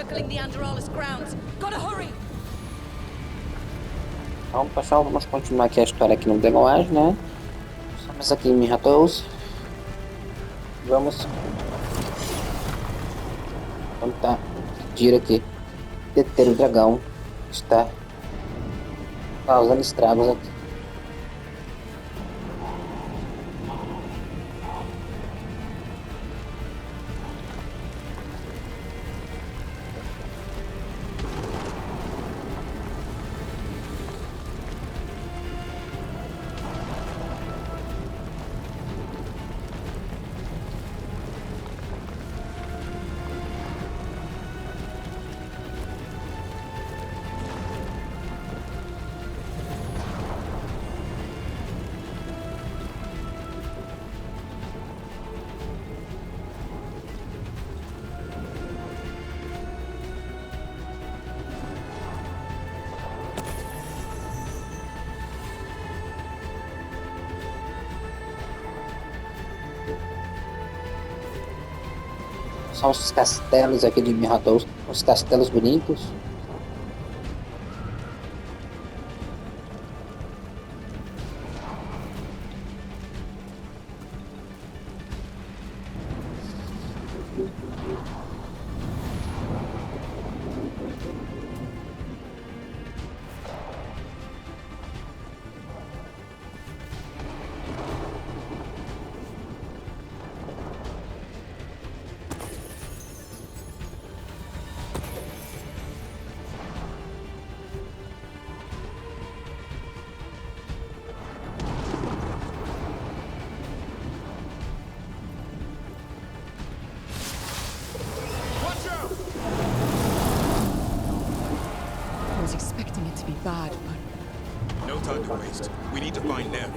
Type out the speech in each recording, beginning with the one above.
circling the Andorralis grounds. Gotta hurry! Então, pessoal, vamos continuar aqui a história aqui no Veilguard, né? Estamos aqui em Miratos. Vamos tentar impedir aqui, deter o dragão que está causando estragos aqui. São os castelos aqui de Miratos, os castelos bonitos. I was expecting it to be bad, but No time to waste. We need to find them.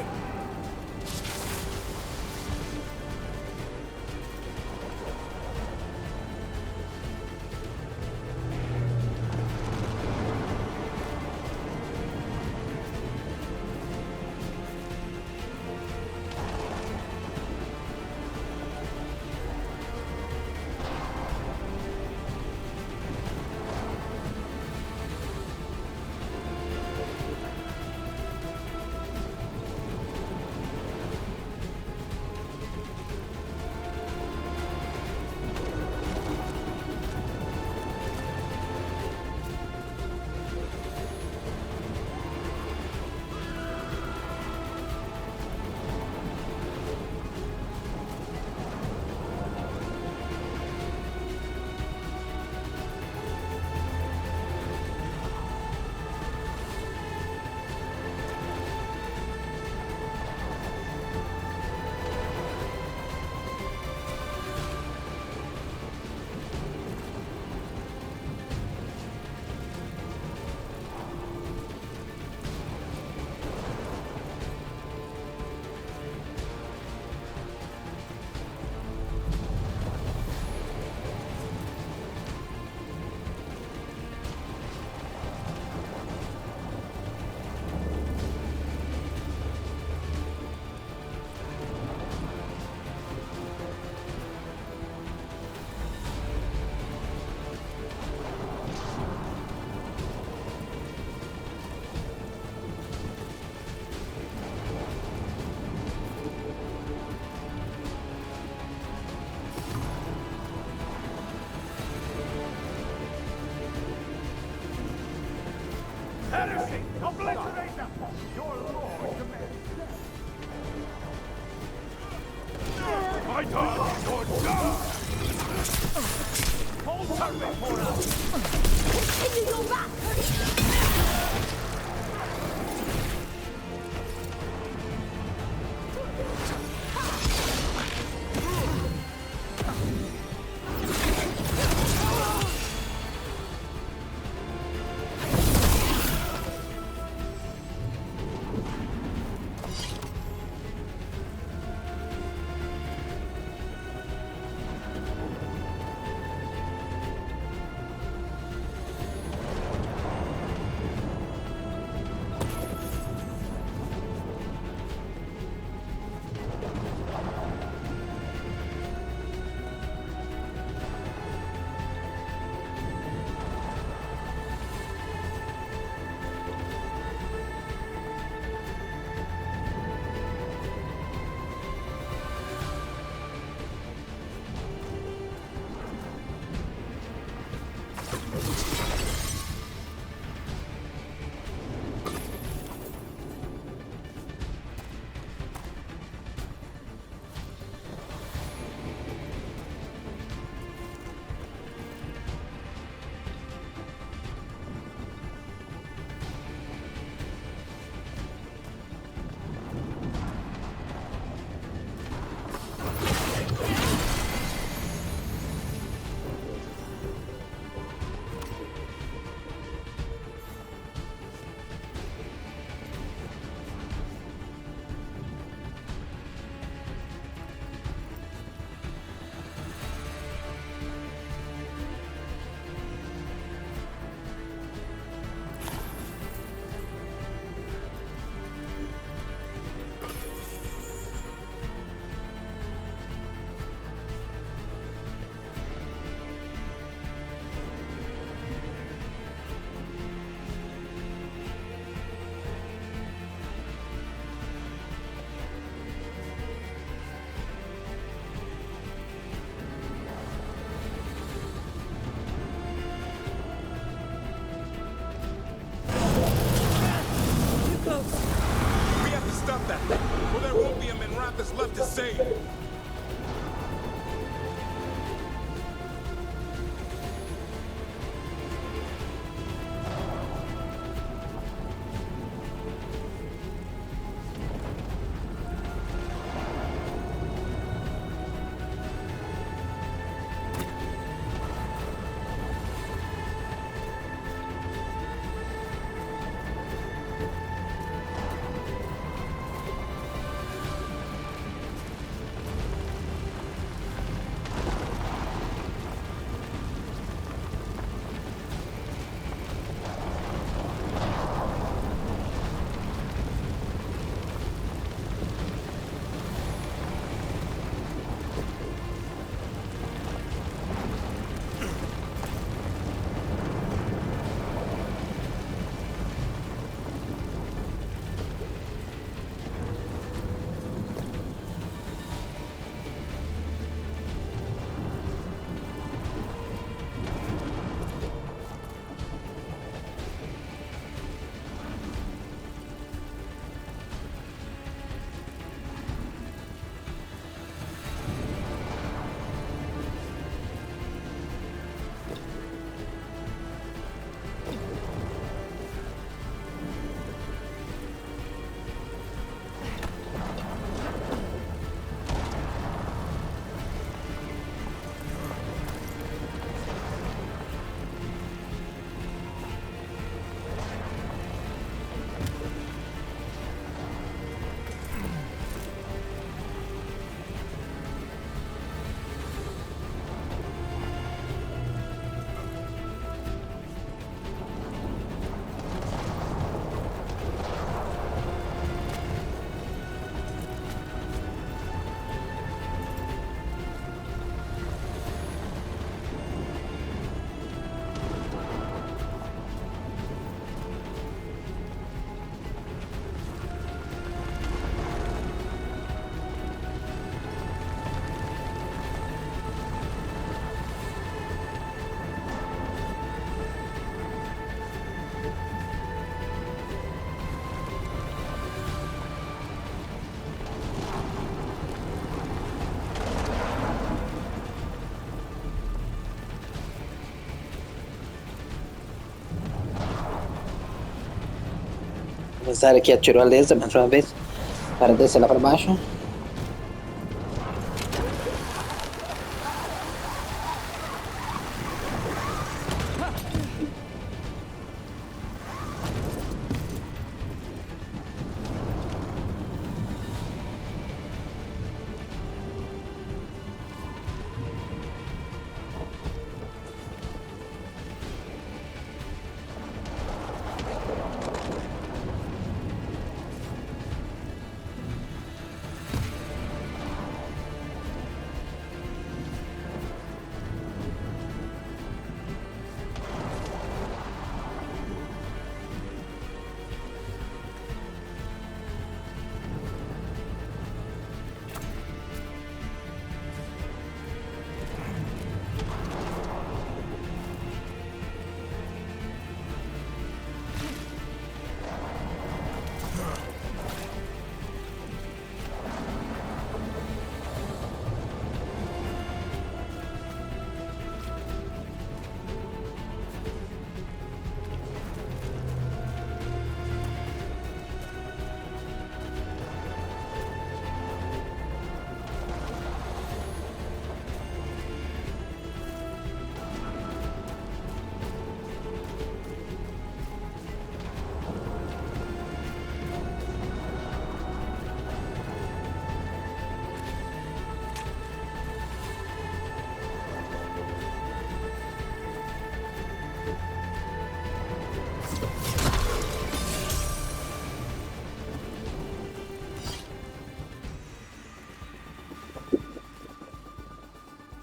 Heresy! Obliteration! Your lord commands. My dog! Your dog! Hold serpent for us! Continue your back! For there won't be a Minrathous left to save. O Zara aqui atirou a laser mais uma vez para descer lá para baixo.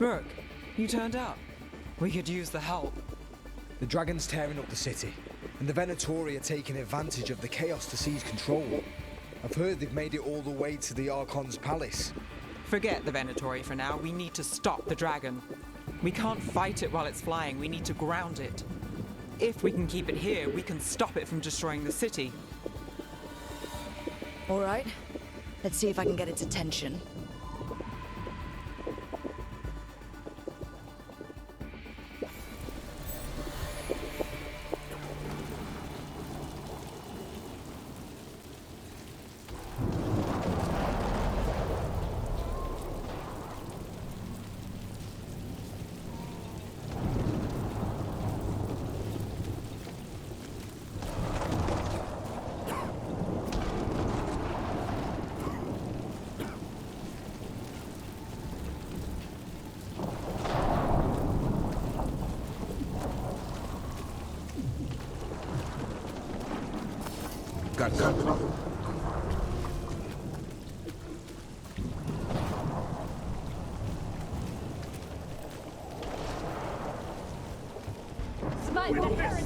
Rook, you turned up. We could use the help. The Dragon's tearing up the city, and the Venatori are taking advantage of the chaos to seize control. I've heard they've made it all the way to the Archon's palace. Forget the Venatori for now. We need to stop the dragon. We can't fight it while it's flying. We need to ground it. If we can keep it here, we can stop it from destroying the city. All right. Let's see if I can get its attention. Got company. Smite the heretic!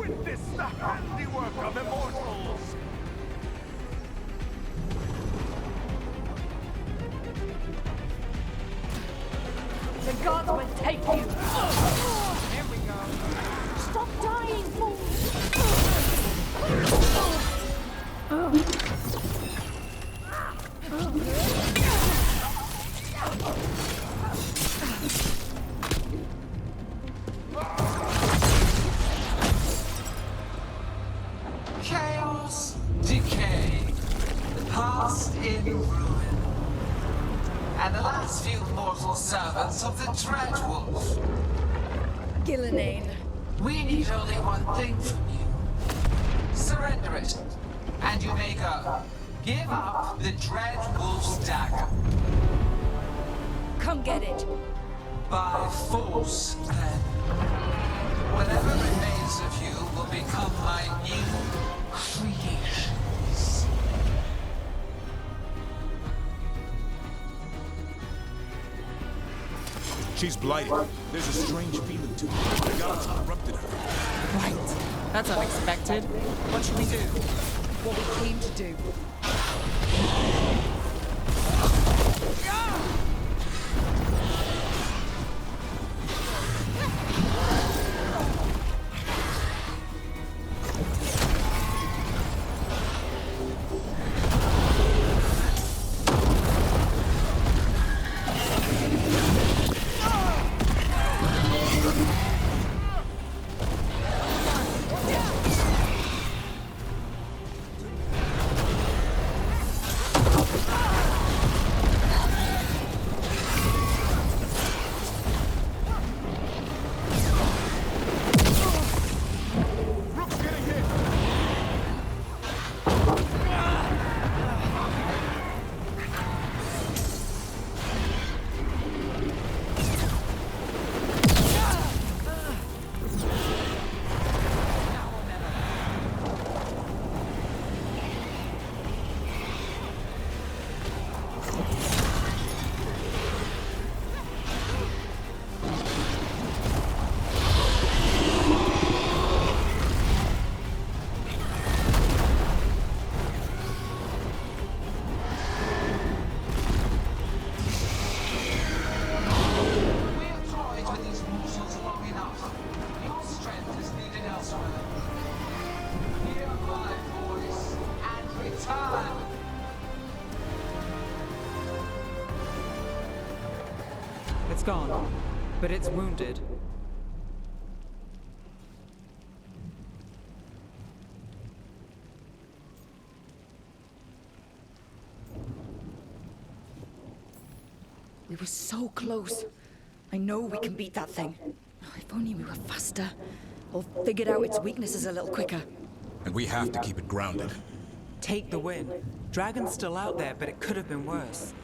Witness the handiwork of immortals! The gods will take you! Here we go. Stop dying, fool! Chaos, decay, the past in ruin, and the last few mortal servants of the Dreadwolf. Gillenane. We need only one thing from you. Surrender it, and you may go. Give up the Dreadwolf's dagger. Come get it. By force, then. Whatever remains of you will become my new creations. She's blighted. There's a strange feeling to her. The gods corrupted her. Right. That's unexpected. What should we do? What we came to do. It's gone, but it's wounded. We were so close. I know we can beat that thing. If only we were faster. Or figured out its weaknesses a little quicker. And we have to keep it grounded. Take the win. Dragon's still out there, but it could have been worse.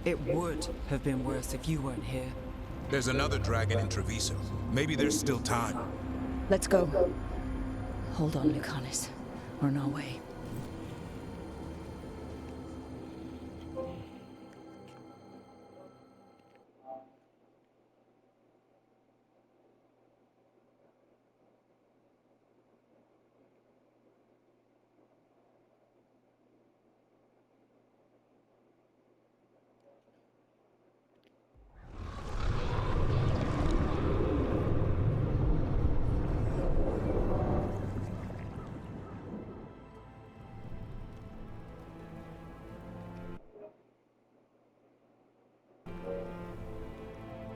It would have been worse if you weren't here. There's another dragon in Treviso. Maybe there's still time. Let's go. Hold on, Lucanus. We're on our way.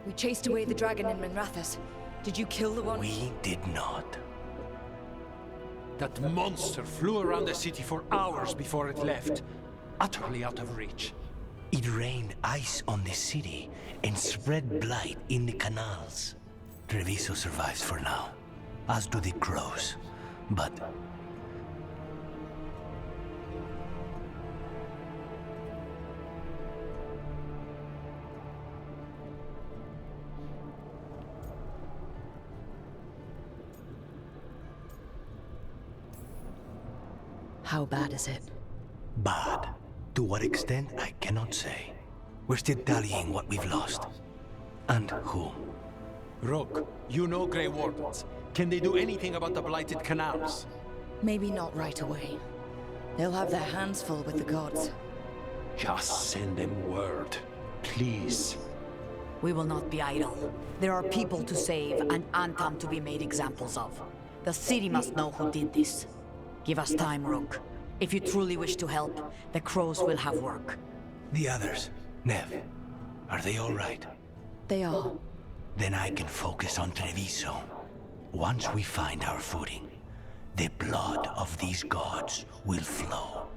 We chased away the dragon in Minrathous. Did you kill the one? We did not. That monster flew around the city for hours before it left, utterly out of reach. It rained ice on the city and spread blight in the canals. Treviso survives for now, as do the crows. But How bad is it? bad. To what extent, I cannot say. We're still tallying what we've lost. And who. Rook, you know Grey Wardens. Can they do anything about the blighted canals? Maybe not right away. They'll have their hands full with the gods. Just send them word, please. We will not be idle. There are people to save and Antam to be made examples of. The city must know who did this. Give us time, Rook. If you truly wish to help, the crows will have work. The others, Nev, are they all right? They are. Then I can focus on Treviso. Once we find our footing, the blood of these gods will flow.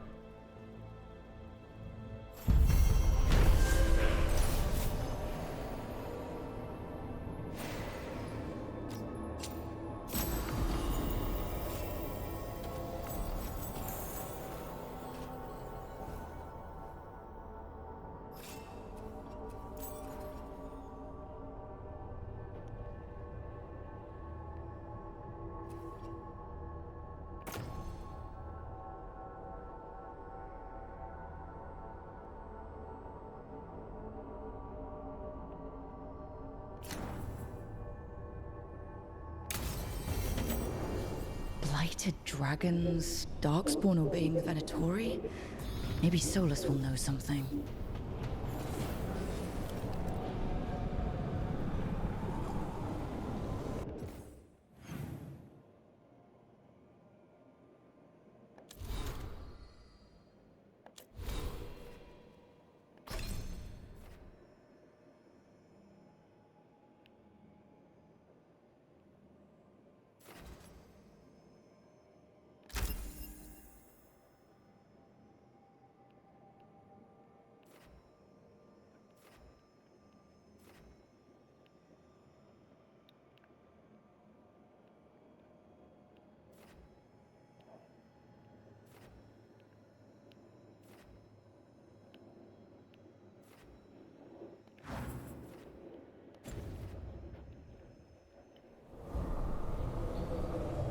Blighted dragons, Darkspawn obeying the Venatori? Maybe Solus will know something.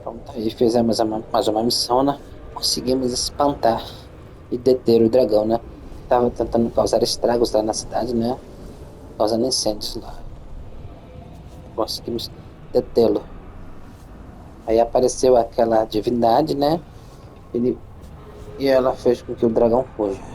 Pronto, aí fizemos mais uma missão, né? Conseguimos espantar e deter o dragão, né? Tava tentando causar estragos lá na cidade, né? Causando incêndios lá. Conseguimos detê-lo. Aí apareceu aquela divindade, né? E ela fez com que o dragão fuja.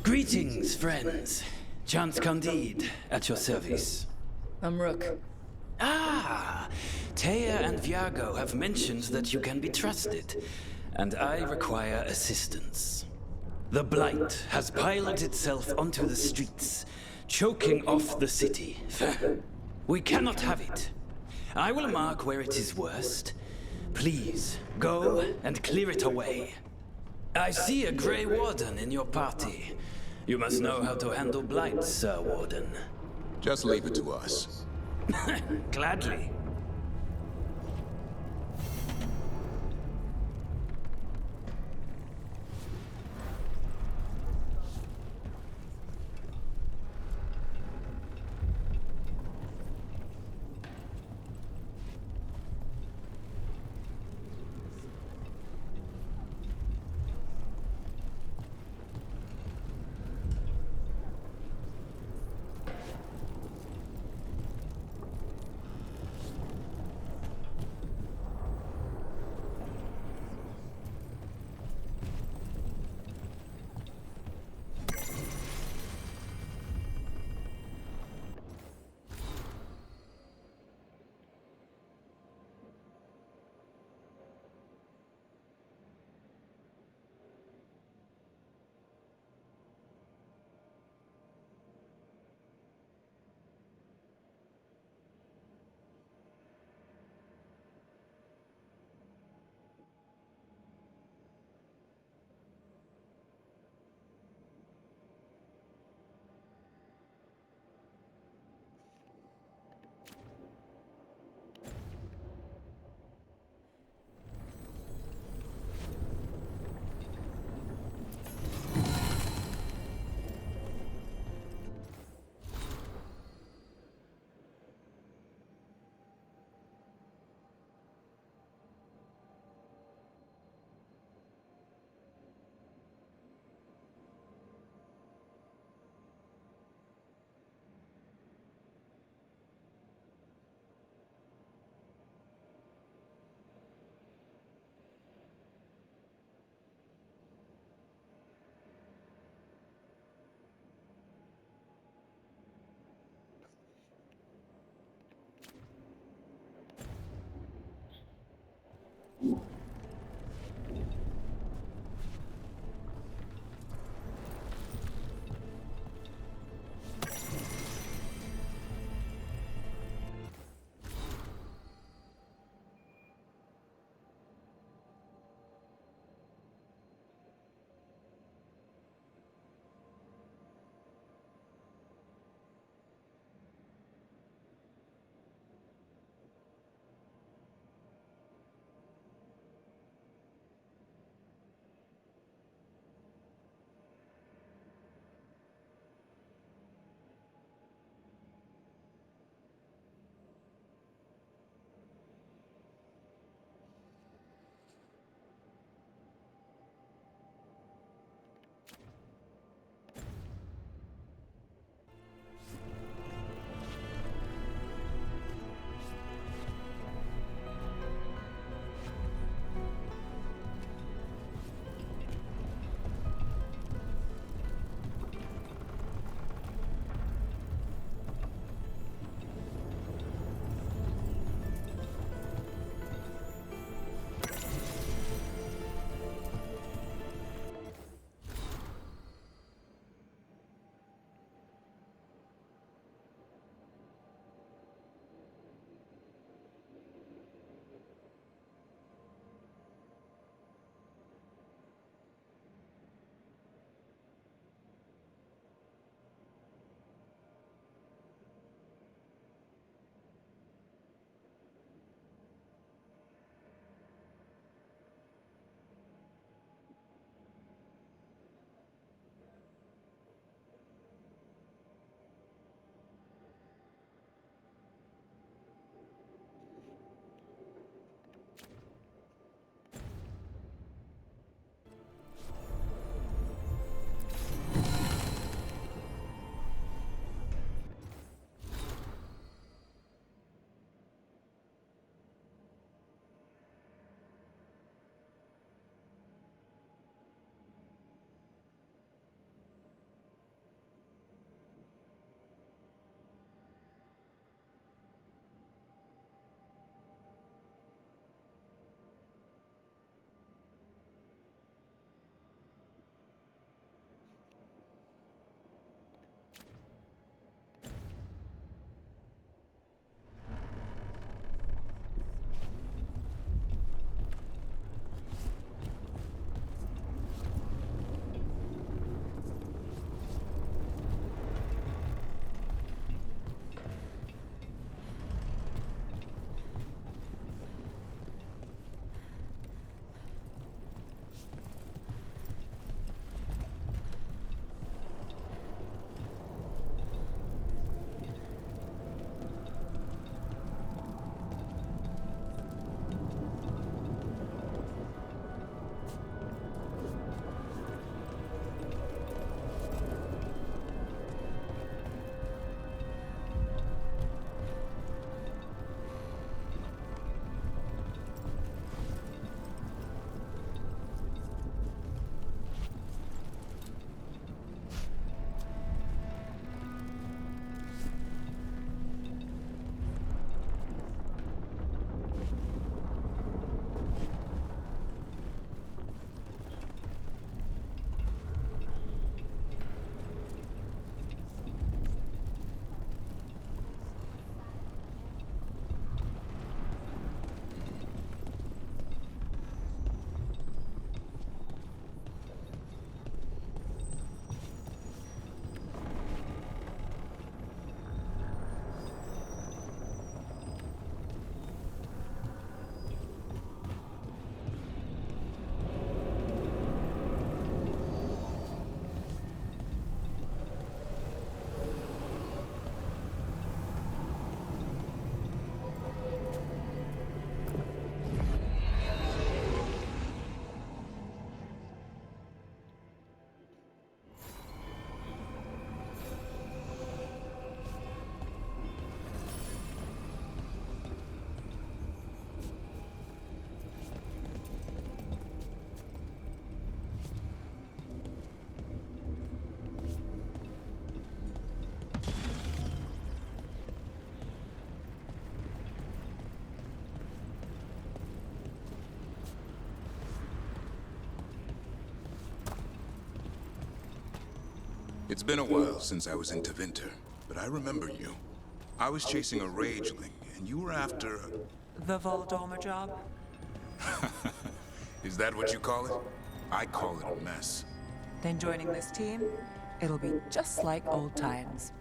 Greetings, friends. Chance Candide, at your service. I'm Rook. Ah! Taya and Viago have mentioned that you can be trusted, and I require assistance. The Blight has piled itself onto the streets, choking off the city. We cannot have it. I will mark where it is worst. Please, go and clear it away. I see a Grey Warden in your party. You must know how to handle blights, Sir Warden. Just leave it to us. Gladly. It's been a while since I was in Tevinter, but I remember you. I was chasing a rageling, and you were after... The Voldormer job? Is that what you call it? I call it a mess. Then joining this team, it'll be just like old times.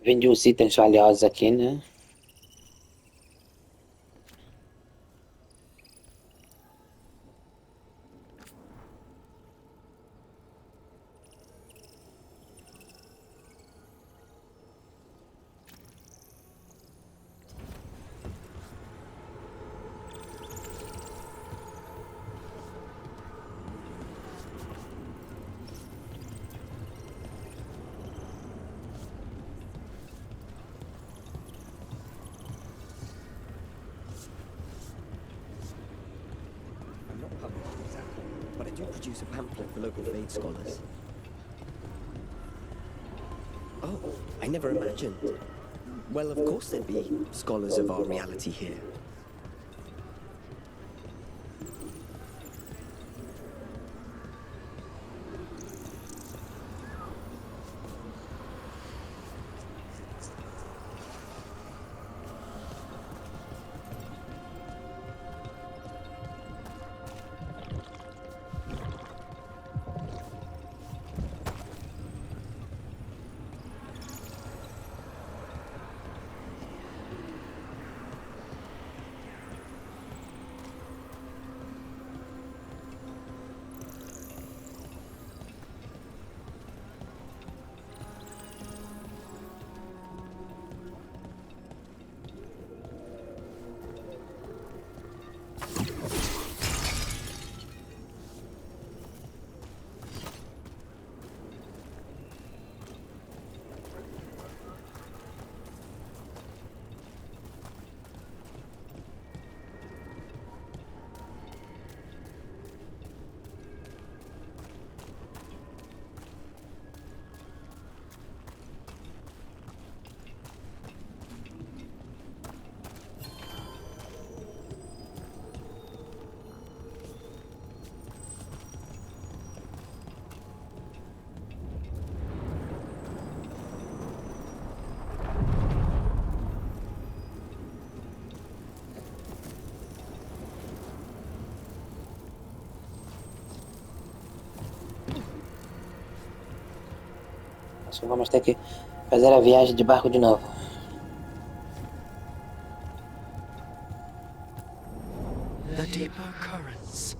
Vendi uns itens valiosos aqui, né? I'm not published exactly, but I do produce a pamphlet for local Fade scholars. Oh, I never imagined. Well, of course there'd be scholars of our reality here. Acho que vamos ter que fazer a viagem de barco de novo. The deeper currents.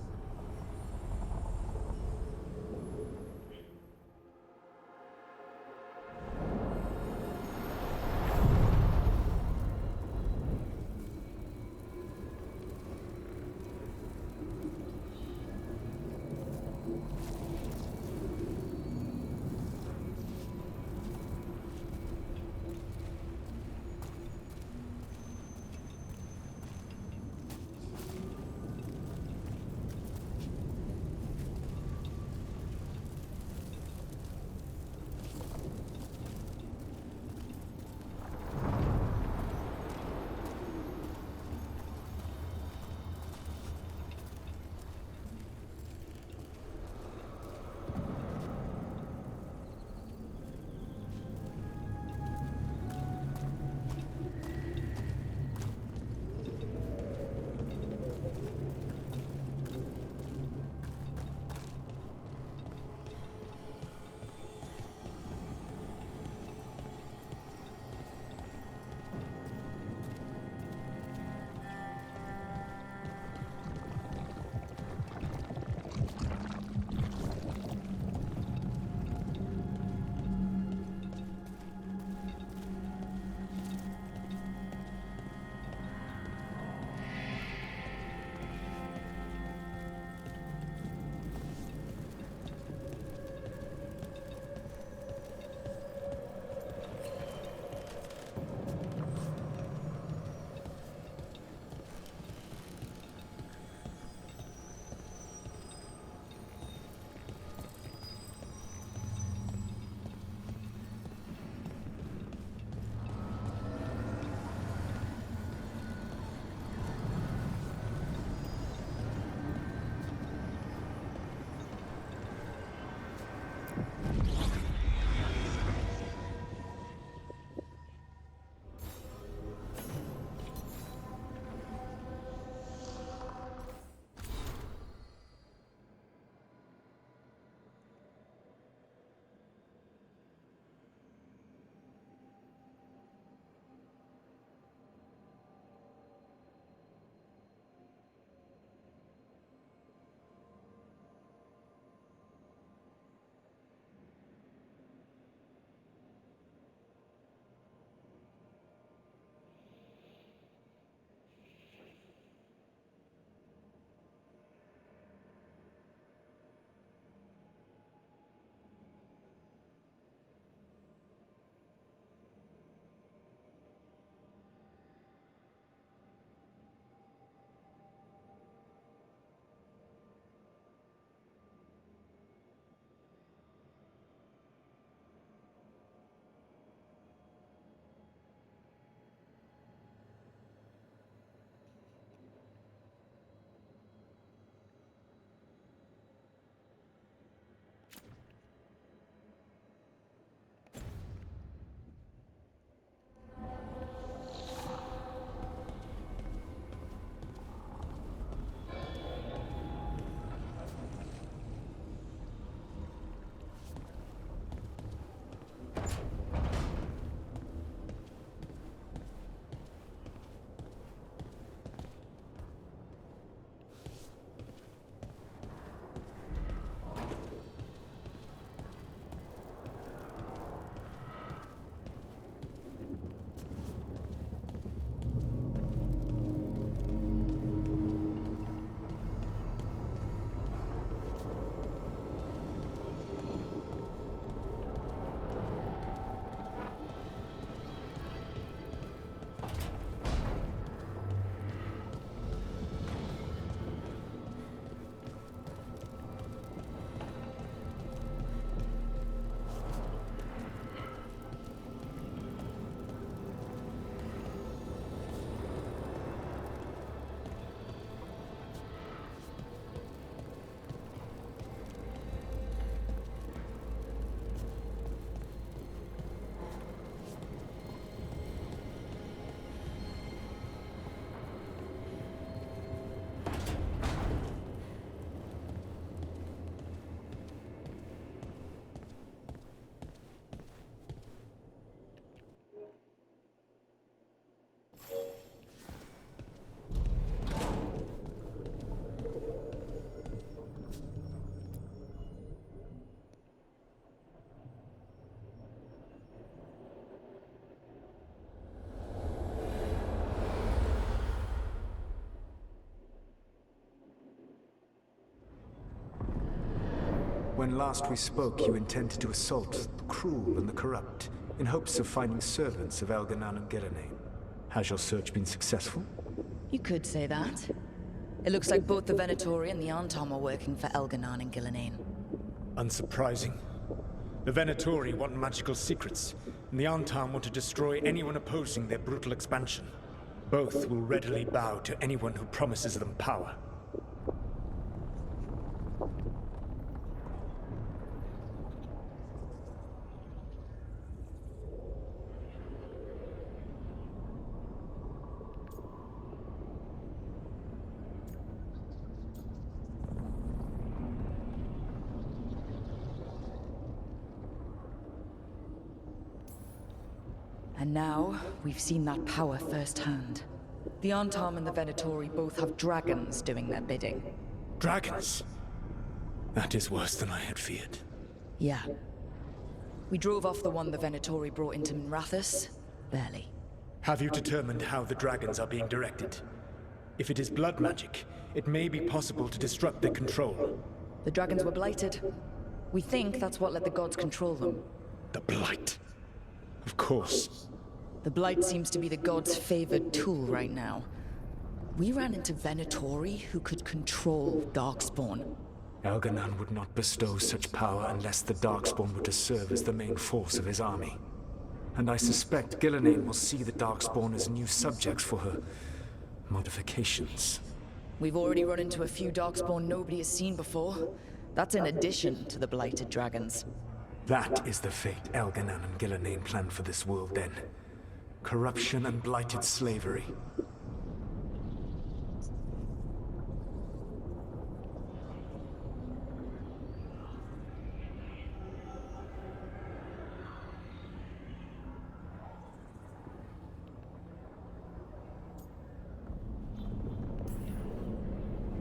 When last we spoke, you intended to assault the cruel and the corrupt, in hopes of finding servants of Elganan and Gillenane. Has your search been successful? You could say that. It looks like both the Venatori and the Antom are working for Elganan and Gillenane. Unsurprising. The Venatori want magical secrets, and the Antom want to destroy anyone opposing their brutal expansion. Both will readily bow to anyone who promises them power. And now, we've seen that power firsthand. The Antom and the Venatori both have dragons doing their bidding. Dragons? That is worse than I had feared. Yeah. We drove off the one the Venatori brought into Minrathous. Barely. Have you determined how the dragons are being directed? If it is blood magic, it may be possible to disrupt their control. The dragons were blighted. We think that's what let the gods control them. The Blight. Of course. The Blight seems to be the gods' favored tool right now. We ran into Venatori who could control Darkspawn. Elganan would not bestow such power unless the Darkspawn were to serve as the main force of his army. And I suspect Gillenane will see the Darkspawn as new subjects for her modifications. We've already run into a few Darkspawn nobody has seen before. That's in addition to the blighted dragons. That is the fate Elganan and Gillenane planned for this world then. Corruption and blighted slavery.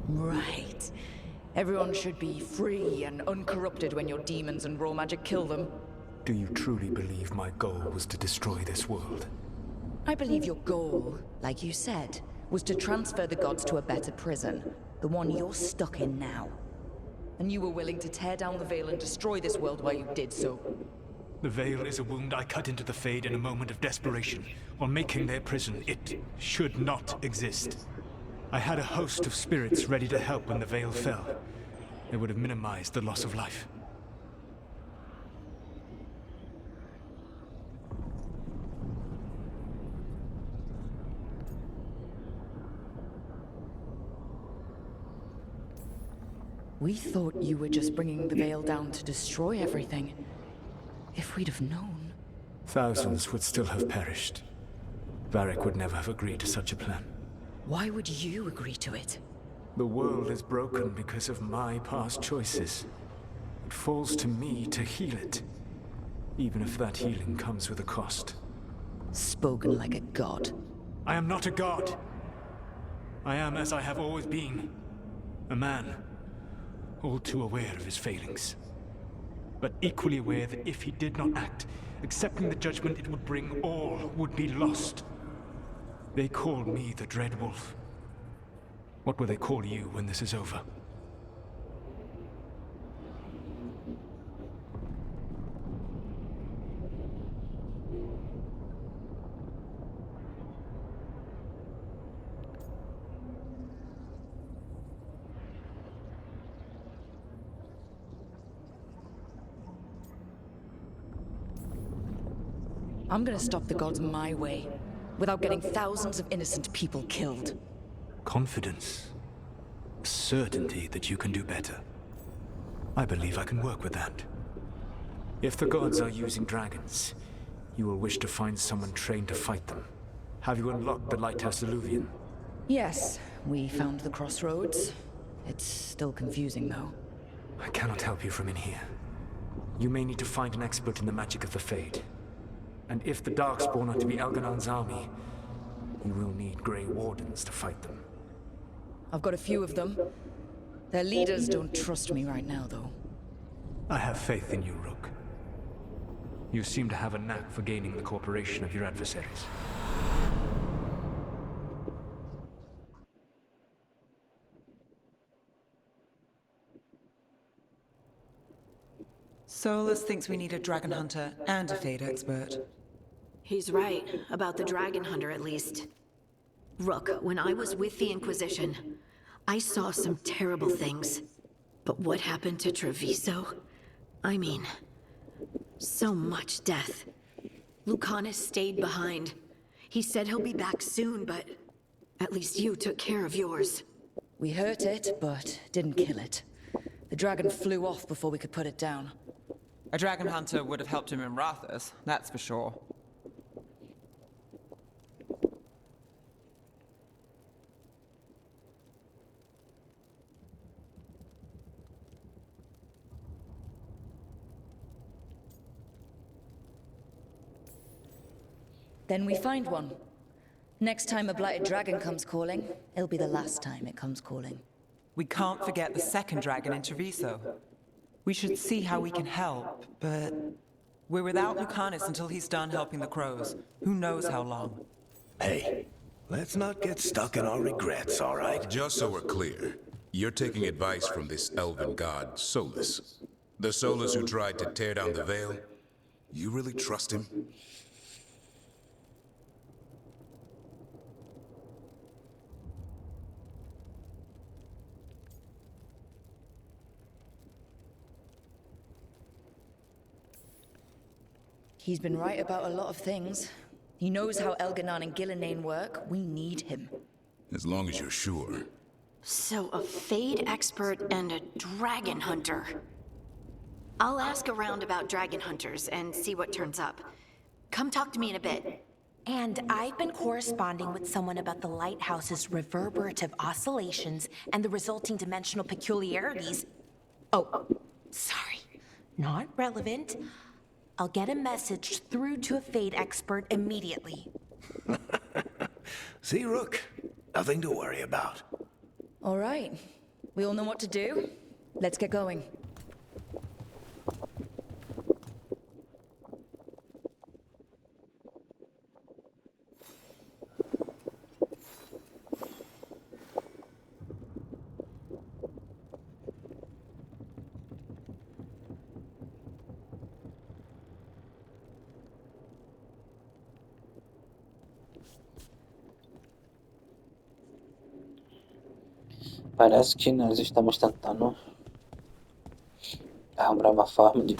Right. Everyone should be free and uncorrupted when your demons and raw magic kill them. Do you truly believe my goal was to destroy this world? I believe your goal, like you said, was to transfer the gods to a better prison. The one you're stuck in now. And you were willing to tear down the Veil and destroy this world while you did so. The Veil is a wound I cut into the Fade in a moment of desperation, while making their prison. It should not exist. I had a host of spirits ready to help when the Veil fell. They would have minimized the loss of life. We thought you were just bringing the Veil down to destroy everything. If we'd have known... Thousands would still have perished. Varric would never have agreed to such a plan. Why would you agree to it? The world is broken because of my past choices. It falls to me to heal it, even if that healing comes with a cost. Spoken like a god. I am not a god. I am as I have always been. A man. All too aware of his failings. But equally aware that if he did not act, accepting the judgment it would bring, all would be lost. They call me the Dread Wolf. What will they call you when this is over? I'm gonna stop the gods my way, without getting thousands of innocent people killed. Confidence. Certainty that you can do better. I believe I can work with that. If the gods are using dragons, you will wish to find someone trained to fight them. Have you unlocked the Lighthouse Illuvian? Yes, we found the crossroads. It's still confusing, though. I cannot help you from in here. You may need to find an expert in the magic of the Fade. And if the Darkspawn are to be Elganan's army, you will need Grey Wardens to fight them. I've got a few of them. Their leaders don't trust me right now, though. I have faith in you, Rook. You seem to have a knack for gaining the cooperation of your adversaries. Solus thinks we need a dragon hunter and a Fade expert. He's right, about the dragon hunter at least. Rook, when I was with the Inquisition, I saw some terrible things. But what happened to Treviso? I mean, so much death. Lucanus stayed behind. He said he'll be back soon, but at least you took care of yours. We hurt it, but didn't kill it. The dragon flew off before we could put it down. A dragon hunter would have helped him in Rathas, that's for sure. Then we find one. Next time a blighted dragon comes calling, it'll be the last time it comes calling. We can't forget the second dragon in Treviso. We should see how we can help, but we're without Lucanus until he's done helping the crows. Who knows how long? Hey, let's not get stuck in our regrets, all right? Just so we're clear, you're taking advice from this elven god, Solus. The Solus who tried to tear down the Veil? You really trust him? He's been right about a lot of things. He knows how Elganon and Gillenane work. We need him. As long as you're sure. So a Fade expert and a dragon hunter. I'll ask around about dragon hunters and see what turns up. Come talk to me in a bit. And I've been corresponding with someone about the lighthouse's reverberative oscillations and the resulting dimensional peculiarities. Oh, sorry. Not relevant. I'll get a message through to a Fade expert immediately. See, Rook? Nothing to worry about. All right. We all know what to do. Let's get going. Parece que nós estamos tentando arrumar uma forma de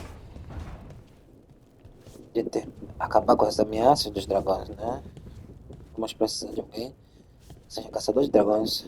acabar com as ameaças dos dragões, né? Vamos precisar de alguém, seja caçador de dragões.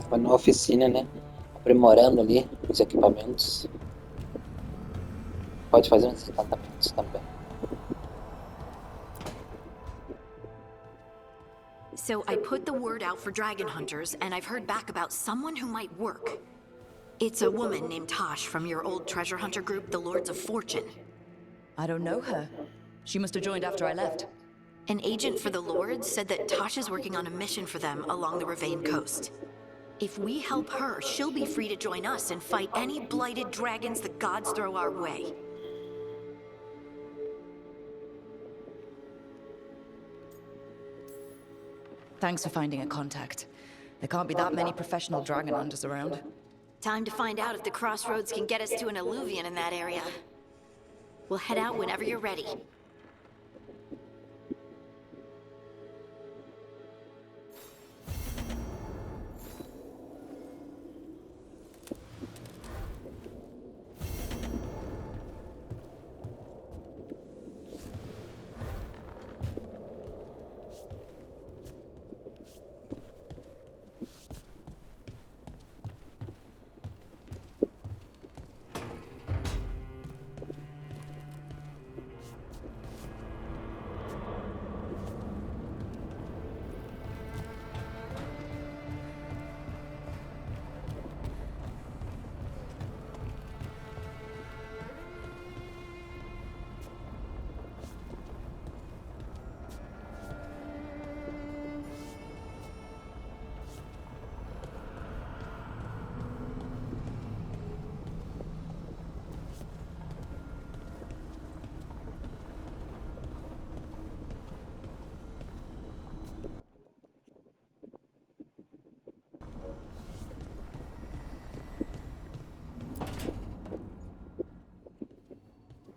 Tava na oficina, né? Aprimorando ali os equipamentos. Pode fazer uns encantamentos também. So I put the word out for dragon hunters, and I've heard back about someone who might work. It's a woman named Tosh from your old treasure hunter group, the Lords of Fortune. I don't know her. She must have joined after I left. An agent for the Lords said that Tosh is working on a mission for them along the Ravane coast. If we help her, she'll be free to join us and fight any blighted dragons the gods throw our way. Thanks for finding a contact. There can't be that many professional dragon hunters around. Time to find out if the crossroads can get us to an alluvion in that area. We'll head out whenever you're ready.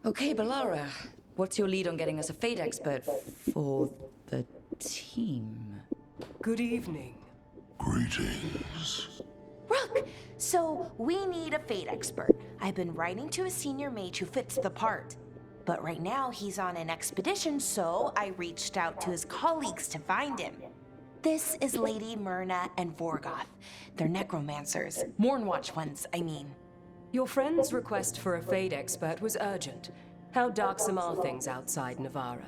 Okay, Balara, what's your lead on getting us a fate expert for the team? Good evening. Greetings. Rook, so we need a fate expert. I've been writing to a senior mage who fits the part. But right now he's on an expedition, so I reached out to his colleagues to find him. This is Lady Myrna and Vorgoth. They're necromancers. Mornwatch ones, I mean. Your friend's request for a fate expert was urgent. How darksome are things outside Navara?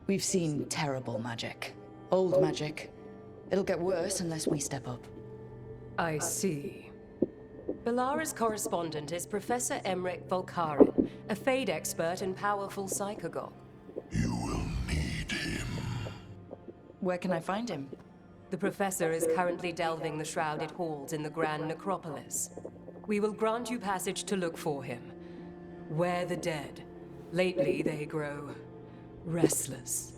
We've seen terrible magic. Old magic. It'll get worse unless we step up. I see. Balara's correspondent is Professor Emmerich Volkaren, a fate expert and powerful psychagogue. You will need him. Where can I find him? The professor is currently delving the shrouded halls in the Grand Necropolis. We will grant you passage to look for him. Where the dead. Lately they grow restless.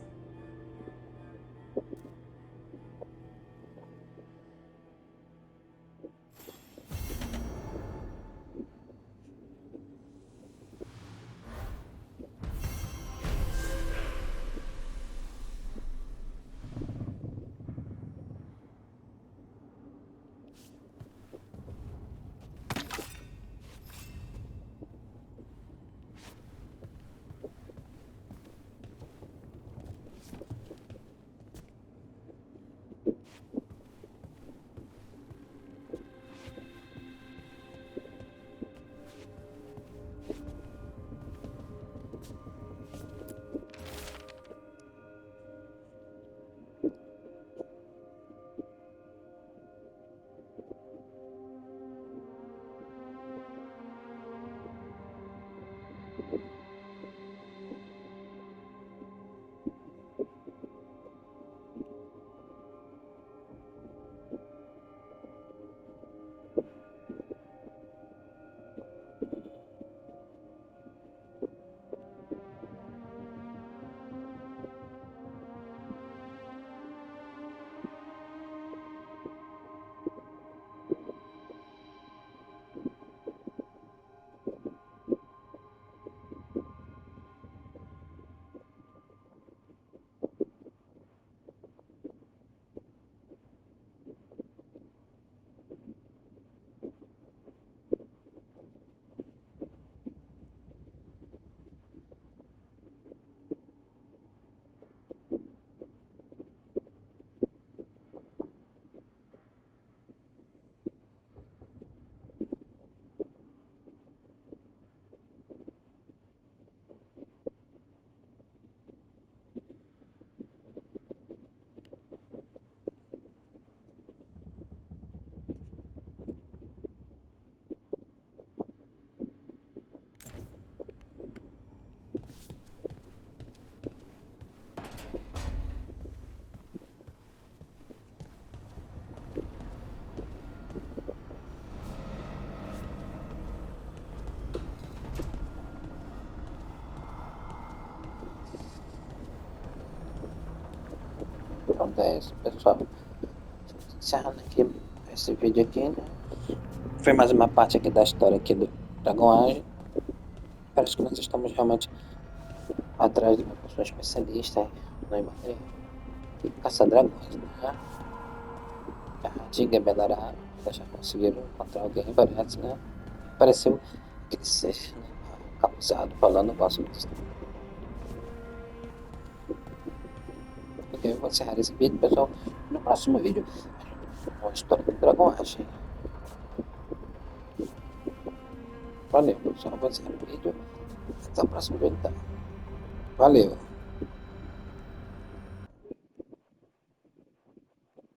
Pronto, é isso, pessoal. Encerrando aqui esse vídeo aqui, né? Foi mais uma parte aqui da história aqui do Dragão. Parece que nós estamos realmente atrás de uma pessoa especialista em caçar dragões, né? A Diga Belará, já conseguiram encontrar alguém, parece, né? Pareceu que ser, né? Capuzado, falando, gosto disso. Ok, eu vou encerrar esse vídeo, pessoal. No próximo vídeo, a história do Dragão. Valeu, pessoal. Eu vou encerrar o vídeo. Até o próximo vídeo, tá? Valeu.